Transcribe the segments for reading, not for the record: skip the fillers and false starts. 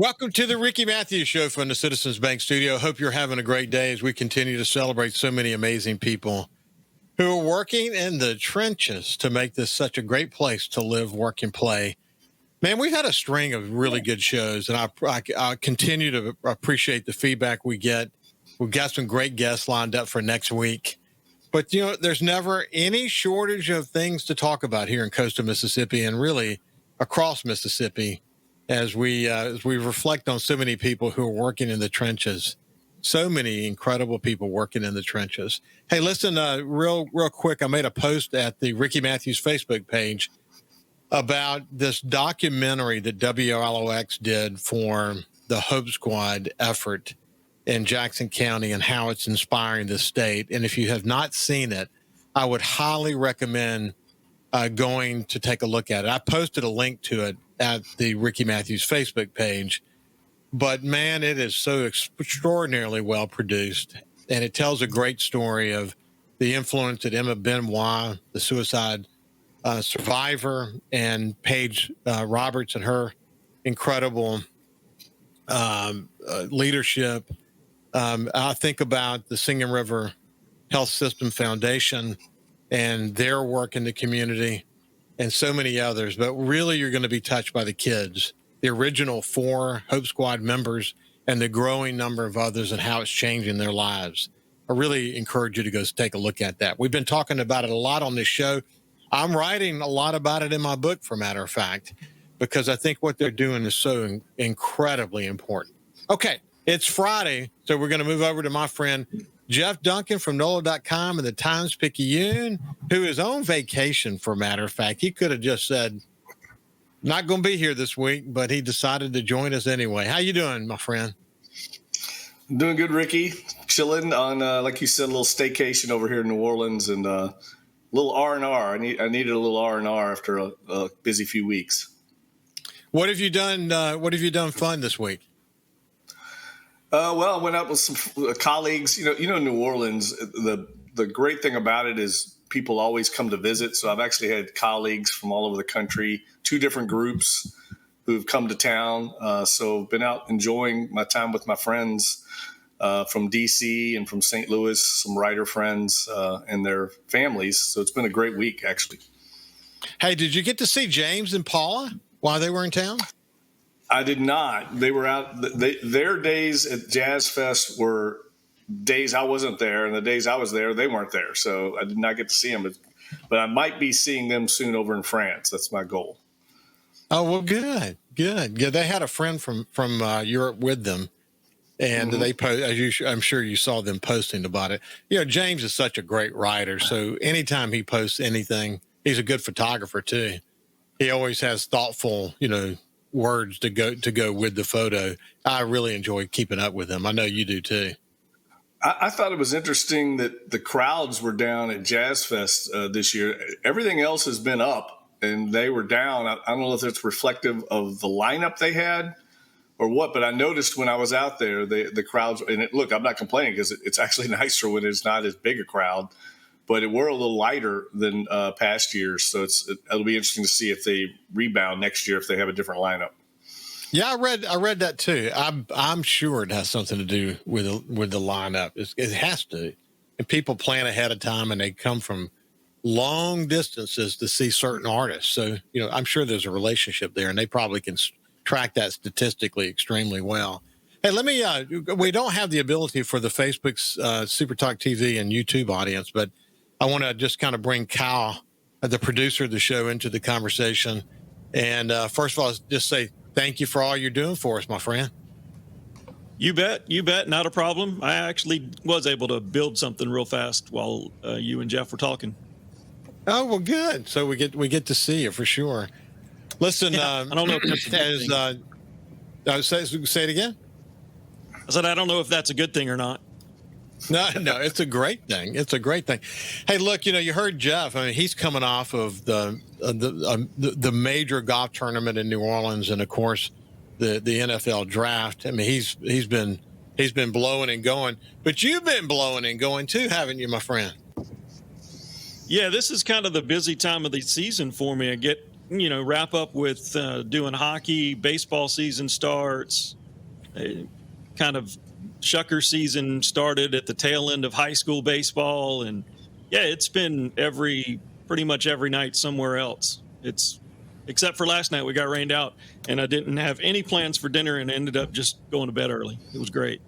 Welcome to the Ricky Matthews Show from the Citizens Bank Studio. Hope you're having a great day as we continue to celebrate so many amazing people who are working in the trenches to make this such a great place to live, work, and play. Man, we've had a string of really good shows, and I continue to appreciate the feedback we get. We've got some great guests lined up for next week. But, there's never any shortage of things to talk about here in coastal Mississippi and really across Mississippi as we reflect on so many people who are working in the trenches. So many incredible people working in the trenches. Hey, listen, real quick, I made a post at the Ricky Matthews Facebook page about this documentary that WLOX did for the Hope Squad effort in Jackson County and how it's inspiring the state. And if you have not seen it, I would highly recommend going to take a look at it. I posted a link to it at the Ricky Matthews Facebook page. But, man, it is so extraordinarily well produced. And it tells a great story of the influence that Emma Benoit, the suicide survivor, and Paige Roberts and her incredible leadership. I think about the Singing River Health System Foundation and their work in the community and so many others. But really, you're going to be touched by the kids, the original 4 Hope Squad members, and the growing number of others and how it's changing their lives. I really encourage you to go take a look at that. We've been talking about it a lot on this show. I'm writing a lot about it in my book, for a matter of fact, because I think what they're doing is so incredibly important. Okay, it's Friday, so we're going to move over to my friend Jeff Duncan from NOLA.com and the Times-Picayune, who is on vacation, for a matter of fact. He could have just said, not going to be here this week, but he decided to join us anyway. How you doing, my friend? I'm doing good, Ricky. Chilling on, like you said, a little staycation over here in New Orleans and a little R&R. I needed a little R&R after a busy few weeks. What have you done? What have you done fun this week? Well, I went out with some colleagues. New Orleans. The great thing about it is people always come to visit. So I've actually had colleagues from all over the country, 2 different groups who've come to town. So been out enjoying my time with my friends from D.C. and from St. Louis, some writer friends and their families. So it's been a great week, actually. Hey, did you get to see James and Paula while they were in town? I did not. They were out. Their days at Jazz Fest were days I wasn't there, and the days I was there, they weren't there. So I did not get to see them. But I might be seeing them soon over in France. That's my goal. Oh, well, good. Yeah, they had a friend from Europe with them, and they post. I'm sure you saw them posting about it. James is such a great writer, so anytime he posts anything, he's a good photographer too. He always has thoughtful, words to go with the photo. I really enjoy keeping up with him. I know you do too. I thought it was interesting that the crowds were down at Jazz Fest this year. Everything else has been up, and they were down. I don't know if it's reflective of the lineup they had or what, but I noticed when I was out there, the crowds. And look, I'm not complaining because it's actually nicer when it's not as big a crowd, but it were a little lighter than past years. So it'll be interesting to see if they rebound next year if they have a different lineup. Yeah, I read that too. I'm sure it has something to do with the lineup. It has to. And people plan ahead of time, and they come from long distances to see certain artists. So I'm sure there's a relationship there, and they probably can track that statistically extremely well. Hey, let me. We don't have the ability for the Facebook's SuperTalk TV and YouTube audience, but I want to just kind of bring Kyle, the producer of the show, into the conversation. And first of all, just say thank you for all you're doing for us, my friend. You bet. Not a problem. I actually was able to build something real fast while you and Jeff were talking. Oh, well, good. So we get to see you for sure. Listen, I don't know if that's a good thing. Say it again. I said, I don't know if that's a good thing or not. No, it's a great thing. It's a great thing. Hey, look, you heard Jeff. I mean, he's coming off of the major golf tournament in New Orleans, and of course, the NFL draft. I mean, he's been blowing and going, but you've been blowing and going too, haven't you, my friend? Yeah, this is kind of the busy time of the season for me. I get wrap up with doing hockey. Baseball season starts. Kind of Shucker season started at the tail end of high school baseball, and yeah, it's been pretty much every night somewhere else. It's except for last night, we got rained out, and I didn't have any plans for dinner, and ended up just going to bed early. It was great.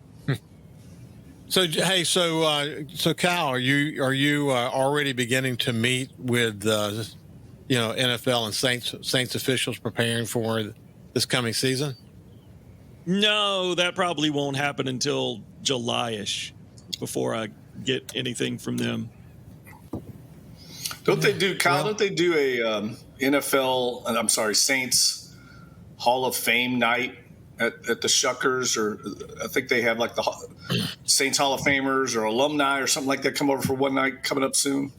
So hey, so Cal, are you already beginning to meet with NFL and Saints officials preparing for this coming season? No, that probably won't happen until July-ish before I get anything from them. Don't they do, Kyle? Don't they do a NFL? I'm sorry, Saints Hall of Fame night at the Shuckers, or I think they have like the Saints Hall of Famers or alumni or something like that come over for one night coming up soon.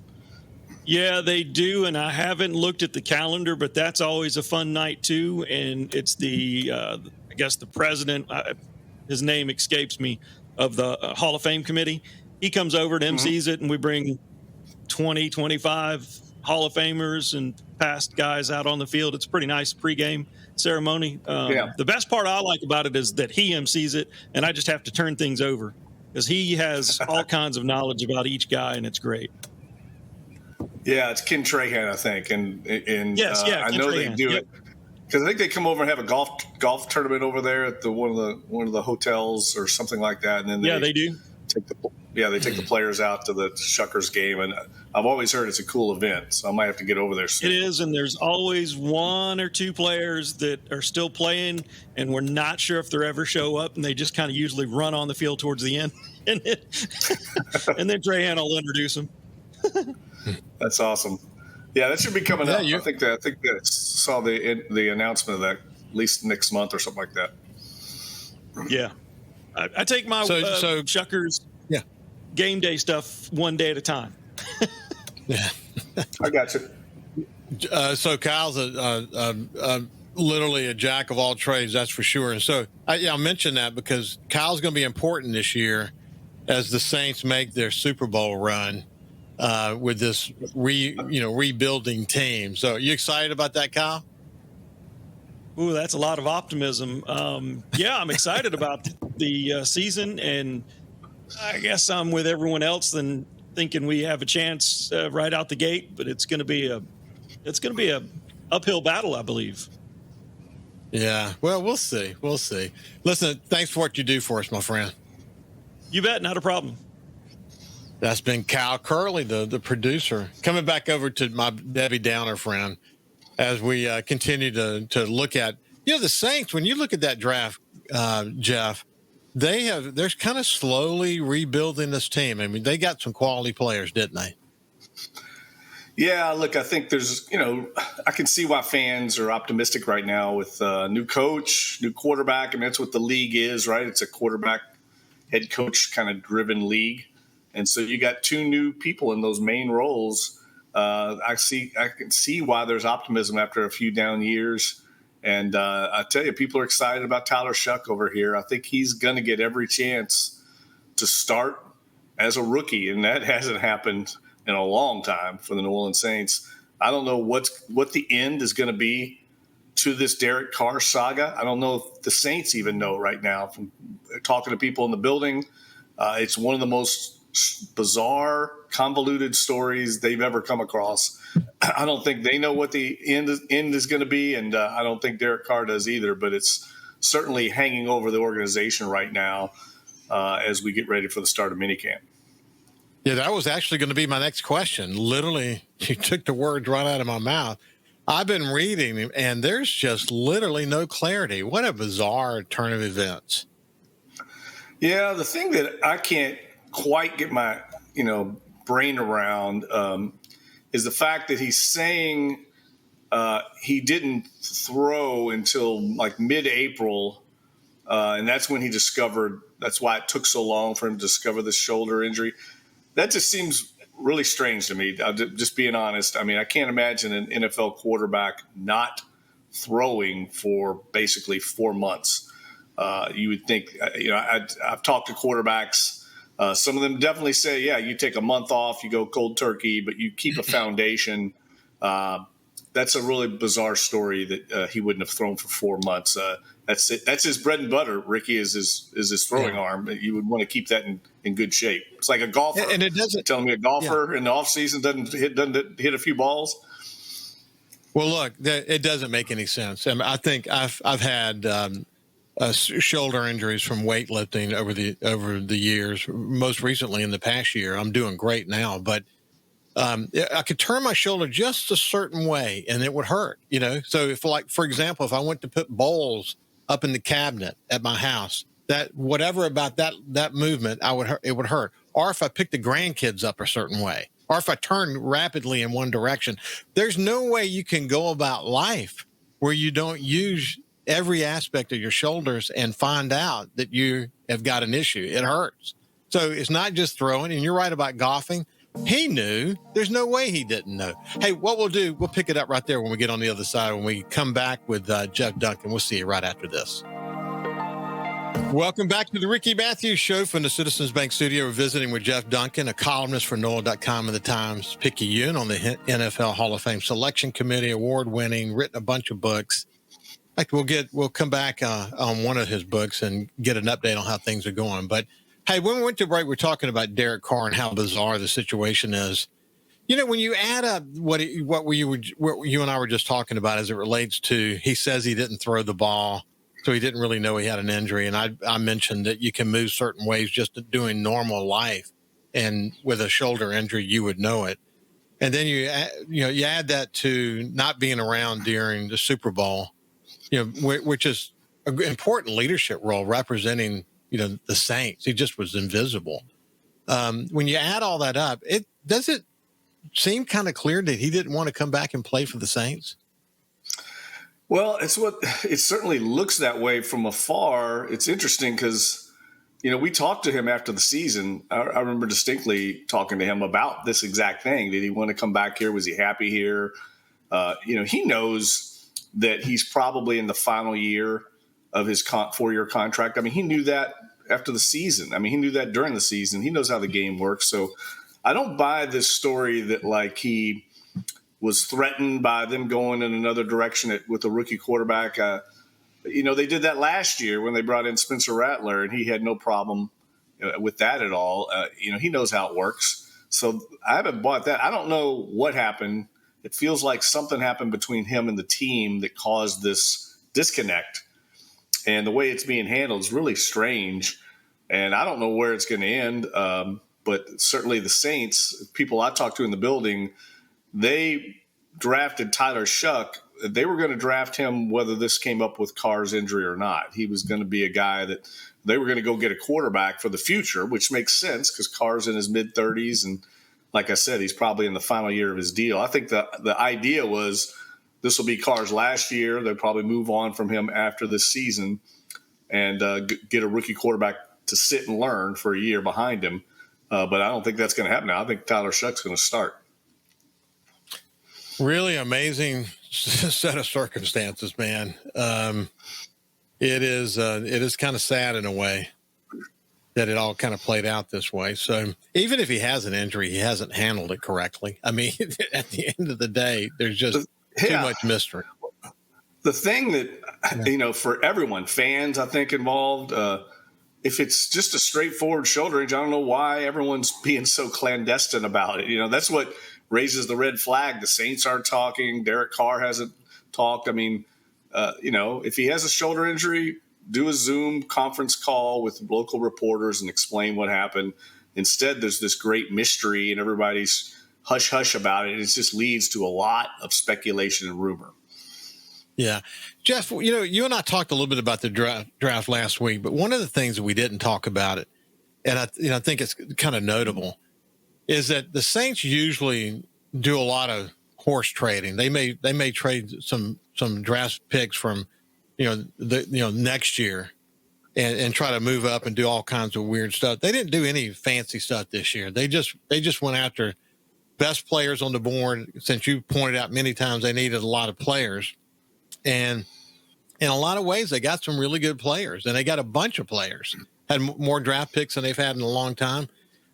Yeah, they do, and I haven't looked at the calendar, but that's always a fun night too. And it's I guess the president, his name escapes me, of the Hall of Fame committee. He comes over and MCs it, and we bring 20, 25 Hall of Famers and past guys out on the field. It's a pretty nice pregame ceremony. The best part I like about it is that he MCs it, and I just have to turn things over because he has all kinds of knowledge about each guy, and it's great. Yeah, it's Ken Trahan, I think, and I know Trahan. They do it because I think they come over and have a golf tournament over there at one of the hotels or something like that, and then they do. They take the players out to the Shuckers game, and I've always heard it's a cool event, so I might have to get over there soon. It is, and there's always one or two players that are still playing, and we're not sure if they'll ever show up, and they just kind of usually run on the field towards the end, and then Trahan will introduce them. That's awesome. Yeah, that should be coming up. I think that saw the announcement of that at least next month or something like that. Yeah, I take my Shuckers game day stuff one day at a time. Yeah, I got you. So Kyle's literally a jack of all trades, that's for sure. And so I mentioned that because Kyle's going to be important this year as the Saints make their Super Bowl run with this rebuilding team. So you excited about that, Kyle? Ooh, that's a lot of optimism. Yeah, I'm excited about the season, and I guess I'm with everyone else and thinking we have a chance right out the gate, but it's going to be a uphill battle, I believe. Yeah. Well, we'll see. We'll see. Listen, thanks for what you do for us, my friend. You bet. Not a problem. That's been Kyle Curley, the producer, coming back over to my Debbie Downer friend as we continue to look at, the Saints. When you look at that draft, Jeff, they're kind of slowly rebuilding this team. I mean, they got some quality players, didn't they? Yeah, look, I think there's, I can see why fans are optimistic right now with new coach, new quarterback. I mean, that's what the league is, right? It's a quarterback, head coach kind of driven league. And so you got two new people in those main roles. I can see why there's optimism after a few down years. And I tell you, people are excited about Tyler Shuck over here. I think he's going to get every chance to start as a rookie, and that hasn't happened in a long time for the New Orleans Saints. I don't know what the end is going to be to this Derek Carr saga. I don't know if the Saints even know right now. From talking to people in the building, it's one of the most bizarre, convoluted stories they've ever come across. I don't think they know what the end is going to be, and I don't think Derek Carr does either, but it's certainly hanging over the organization right now as we get ready for the start of minicamp. Yeah, that was actually going to be my next question. Literally, you took the words right out of my mouth. I've been reading, and there's just literally no clarity. What a bizarre turn of events. Yeah, the thing that I can't quite get my brain around is the fact that he's saying he didn't throw until like mid-April, and that's when he discovered. That's why it took so long for him to discover this shoulder injury. That just seems really strange to me. Just being honest. I mean, I can't imagine an NFL quarterback not throwing for basically 4 months. You would think. I've talked to quarterbacks. Some of them definitely say, yeah, you take a month off, you go cold turkey, but you keep a foundation. that's a really bizarre story that he wouldn't have thrown for 4 months. That's it. That's his bread and butter. Ricky is his throwing arm. You would want to keep that in good shape. It's like a golfer. And it doesn't. Telling me a golfer in the off season doesn't hit a few balls. Well, look, it doesn't make any sense. I mean, I think I've had shoulder injuries from weightlifting over the years. Most recently, in the past year, I'm doing great now, but I could turn my shoulder just a certain way, and it would hurt. So if, like, for example, if I went to put bowls up in the cabinet at my house, that whatever about that movement, it would hurt. Or if I picked the grandkids up a certain way, or if I turned rapidly in one direction, there's no way you can go about life where you don't use every aspect of your shoulders and find out that you have got an issue. It hurts. So it's not just throwing. And you're right about golfing. He knew. There's no way he didn't know. Hey, what we'll do, we'll pick it up right there when we get on the other side. When we come back with Jeff Duncan, we'll see you right after this. Welcome back to the Ricky Matthews Show from the Citizens Bank Studio. We're visiting with Jeff Duncan, a columnist for NOLA.com and the Times-Picayune on the NFL Hall of Fame Selection Committee, award-winning, written a bunch of books. In fact, we'll come back on one of his books and get an update on how things are going. But hey, when we went to break, we're talking about Derek Carr and how bizarre the situation is. When you add up what you and I were just talking about as it relates to, he says he didn't throw the ball, so he didn't really know he had an injury. And I mentioned that you can move certain ways just doing normal life, and with a shoulder injury, you would know it. And then you add that to not being around during the Super Bowl, which is an important leadership role representing the Saints. He just was invisible. When you add all that up, it seem kind of clear that he didn't want to come back and play for the Saints. Well, it certainly looks that way from afar. It's interesting because, we talked to him after the season. I remember distinctly talking to him about this exact thing. Did he want to come back here? Was he happy here? He knows that he's probably in the final year of his 4-year contract. I mean, he knew that after the season. I mean, he knew that during the season. He knows how the game works. So I don't buy this story that like he was threatened by them going in another direction with a rookie quarterback. They did that last year when they brought in Spencer Rattler, and he had no problem with that at all. He knows how it works. So I haven't bought that. I don't know what happened. It feels like something happened between him and the team that caused this disconnect. And the way it's being handled is really strange. And I don't know where it's going to end. But certainly the Saints, people I talked to in the building, they drafted Tyler Shuck. They were going to draft him whether this came up with Carr's injury or not. He was going to be a guy that they were going to go get a quarterback for the future, which makes sense because Carr's in his mid-30s. And like I said, he's probably in the final year of his deal. I think the idea was this will be Carr's last year. They'll probably move on from him after this season and get a rookie quarterback to sit and learn for a year behind him. But I don't think that's going to happen now. I think Tyler Shuck's going to start. Really amazing set of circumstances, man. It is kind of sad in a way that it all kind of played out this way. So even if he has an injury, he hasn't handled it correctly. I mean, at the end of the day, there's just too much mystery. The thing that, for everyone, fans, I think, involved, if it's just a straightforward shoulder injury, I don't know why everyone's being so clandestine about it. That's what raises the red flag. The Saints aren't talking. Derek Carr hasn't talked. I mean, if he has a shoulder injury, do a Zoom conference call with local reporters and explain what happened. Instead, there's this great mystery and everybody's hush-hush about it. It just leads to a lot of speculation and rumor. Yeah. Jeff, you and I talked a little bit about the draft last week, but one of the things that we didn't talk about it, and I think it's kind of notable, is that the Saints usually do a lot of horse trading. They may trade some draft picks from, next year and try to move up and do all kinds of weird stuff. They didn't do any fancy stuff this year. They just went after best players on the board. Since you pointed out many times, they needed a lot of players. And in a lot of ways, they got some really good players, and they got a bunch of players. Had more draft picks than they've had in a long time.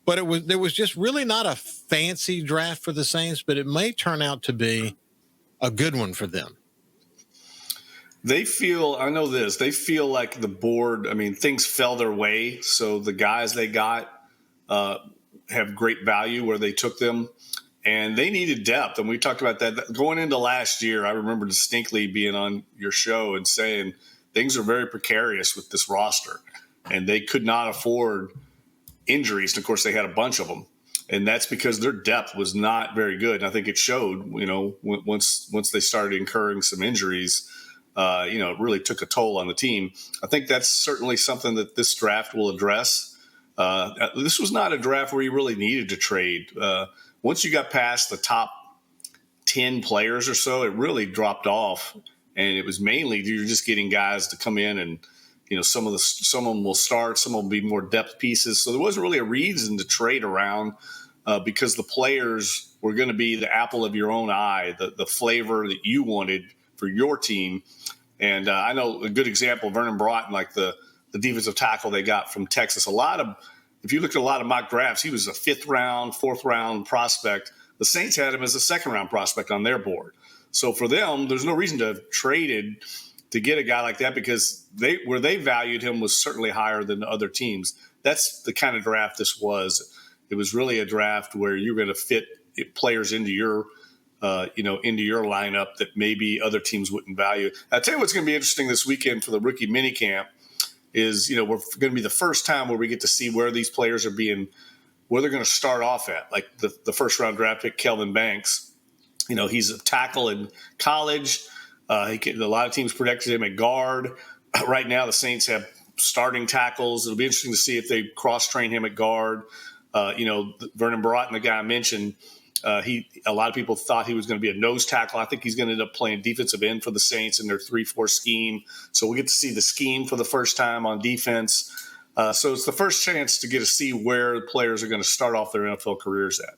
But there was just really not a fancy draft for the Saints, but it may turn out to be a good one for them? They feel, I know this, they feel like the board, I mean, things fell their way. So the guys they got have great value where they took them, and they needed depth. And we talked about that going into last year. I remember distinctly being on your show and saying things are very precarious with this roster, and they could not afford injuries. And of course, they had a bunch of them. And that's because their depth was not very good. And I think it showed, once they started incurring some injuries, it really took a toll on the team. I think that's certainly something that this draft will address. This was not a draft where you really needed to trade. Once you got past the top 10 players or so, it really dropped off. And it was mainly you're just getting guys to come in and, some of them will start, some will be more depth pieces. So there wasn't really a reason to trade around because the players were going to be the apple of your own eye, the flavor that you wanted for your team. And I know a good example, Vernon Broughton, like the defensive tackle they got from Texas. If you look at a lot of mock drafts, he was a 5th round, 4th round prospect. The Saints had him as a 2nd round prospect on their board. So for them, there's no reason to have traded to get a guy like that because where they valued him was certainly higher than other teams. That's the kind of draft this was. It was really a draft where you're going to fit players into your lineup that maybe other teams wouldn't value. I'll tell you what's going to be interesting this weekend for the rookie minicamp is, we're going to be the first time where we get to see where these players are where they're going to start off at. Like the 1st round draft pick, Kelvin Banks. He's a tackle in college. A lot of teams projected him at guard. Right now, the Saints have starting tackles. It'll be interesting to see if they cross-train him at guard. Vernon Broughton, the guy I mentioned, a lot of people thought he was going to be a nose tackle. I think he's going to end up playing defensive end for the Saints in their 3-4 scheme. So we get to see the scheme for the first time on defense. So it's the first chance to get to see where players are going to start off their NFL careers at.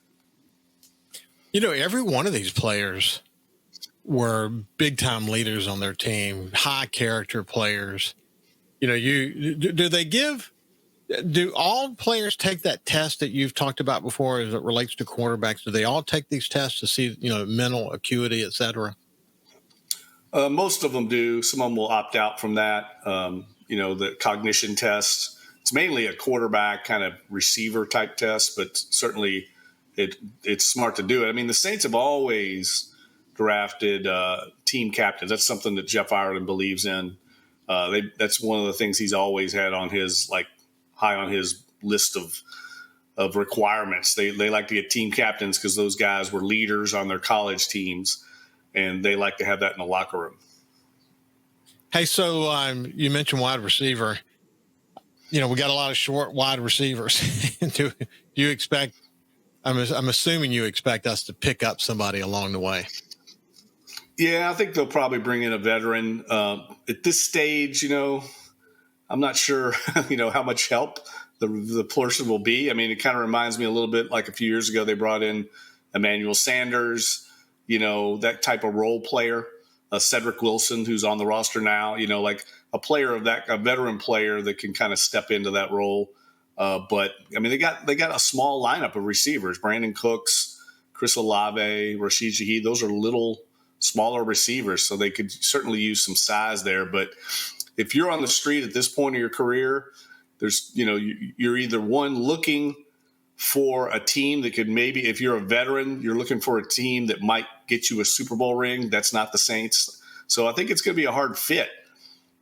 Every one of these players were big-time leaders on their team, high-character players. Do all players take that test that you've talked about before as it relates to quarterbacks? Do they all take these tests to see, mental acuity, et cetera? Most of them do. Some of them will opt out from that. The cognition test. It's mainly a quarterback kind of receiver type test, but certainly it's smart to do it. I mean, the Saints have always drafted team captains. That's something that Jeff Ireland believes in. That's one of the things he's always had on his high on his list of requirements. They like to get team captains because those guys were leaders on their college teams, and they like to have that in the locker room. Hey, so you mentioned wide receiver. We got a lot of short wide receivers. Do you expect? I'm assuming you expect us to pick up somebody along the way. Yeah, I think they'll probably bring in a veteran. At this stage, I'm not sure, how much help the person will be. I mean, it kind of reminds me a little bit like a few years ago, they brought in Emmanuel Sanders, that type of role player, Cedric Wilson, who's on the roster now, like a player of that, a veteran player that can kind of step into that role. But I mean, they got a small lineup of receivers, Brandon Cooks, Chris Olave, Rashid Shaheed. Those are little smaller receivers, so they could certainly use some size there. But if you're on the street at this point of your career, you're either one looking for a team that could maybe, if you're a veteran, you're looking for a team that might get you a Super Bowl ring. That's not the Saints. So I think it's going to be a hard fit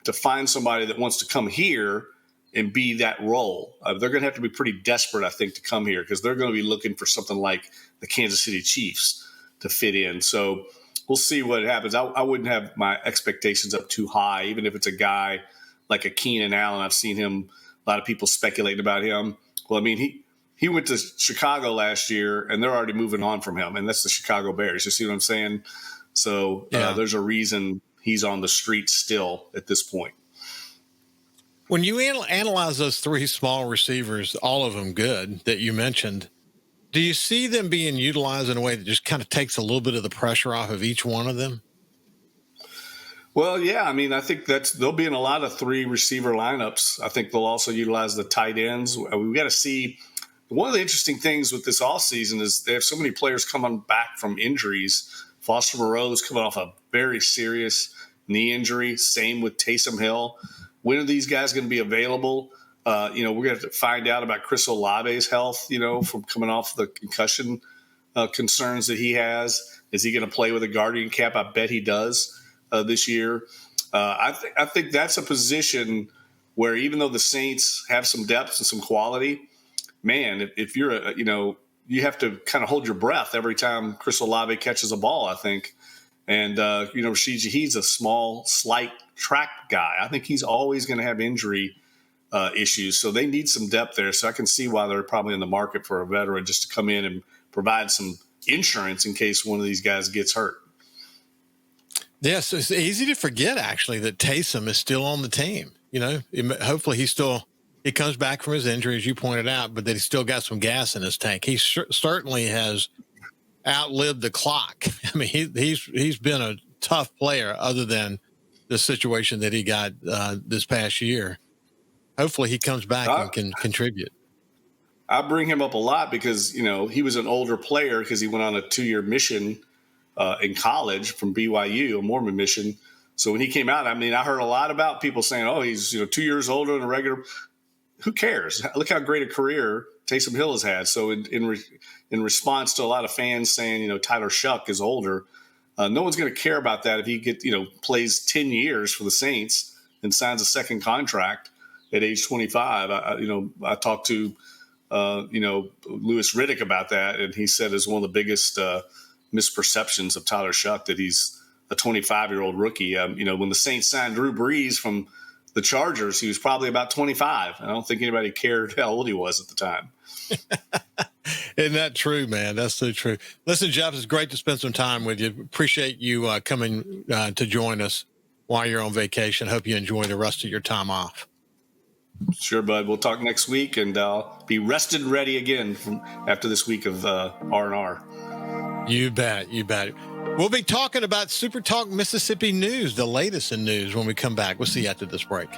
to find somebody that wants to come here and be that role. They're going to have to be pretty desperate, I think, to come here because they're going to be looking for something like the Kansas City Chiefs to fit in. So we'll see what happens. I wouldn't have my expectations up too high, even if it's a guy like a Keenan Allen. I've seen him, a lot of people speculating about him. Well, I mean, he went to Chicago last year, and they're already moving on from him, and that's the Chicago Bears. You see what I'm saying? So there's a reason he's on the street still at this point. When you analyze those 3 small receivers, all of them good that you mentioned, do you see them being utilized in a way that just kind of takes a little bit of the pressure off of each one of them? Well, yeah. I mean, I think they'll be in a lot of 3 receiver lineups. I think they'll also utilize the tight ends. We've got to see. One of the interesting things with this offseason is they have so many players coming back from injuries Foster Moreau's coming off a very serious knee injury. Same with Taysom Hill. When are these guys going to be available? We're going to have to find out about Chris Olave's health, from coming off the concussion concerns that he has. Is he going to play with a guardian cap? I bet he does this year. I think that's a position where even though the Saints have some depth and some quality, man, if you're you have to kind of hold your breath every time Chris Olave catches a ball, I think. And, he's a small, slight track guy. I think he's always going to have injury issues. So they need some depth there. So I can see why they're probably in the market for a veteran just to come in and provide some insurance in case one of these guys gets hurt. Yes, it's easy to forget, actually, that Taysom is still on the team. Hopefully he comes back from his injury, as you pointed out, but that he's still got some gas in his tank. He certainly has outlived the clock. I mean, he's been a tough player other than the situation that he got this past year. Hopefully he comes back and can contribute. I bring him up a lot because, he was an older player because he went on a 2-year mission in college from BYU, a Mormon mission. So when he came out, I heard a lot about people saying, oh, he's 2 years older than a regular. Who cares? Look how great a career Taysom Hill has had. So in response to a lot of fans saying, Tyler Shuck is older, no one's going to care about that if he plays 10 years for the Saints and signs a second contract at age 25. I talked to Louis Riddick about that, and he said it's one of the biggest misperceptions of Tyler Shuck that he's a 25-year-old rookie. When the Saints signed Drew Brees from the Chargers, he was probably about 25. I don't think anybody cared how old he was at the time. Isn't that true, man? That's so true. Listen, Jeff, it's great to spend some time with you. Appreciate you coming to join us while you're on vacation. Hope you enjoy the rest of your time off. Sure, bud. We'll talk next week, and I'll be rested and ready again after this week of R&R. You bet. We'll be talking about SuperTalk Mississippi news, the latest in news, when we come back. We'll see you after this break.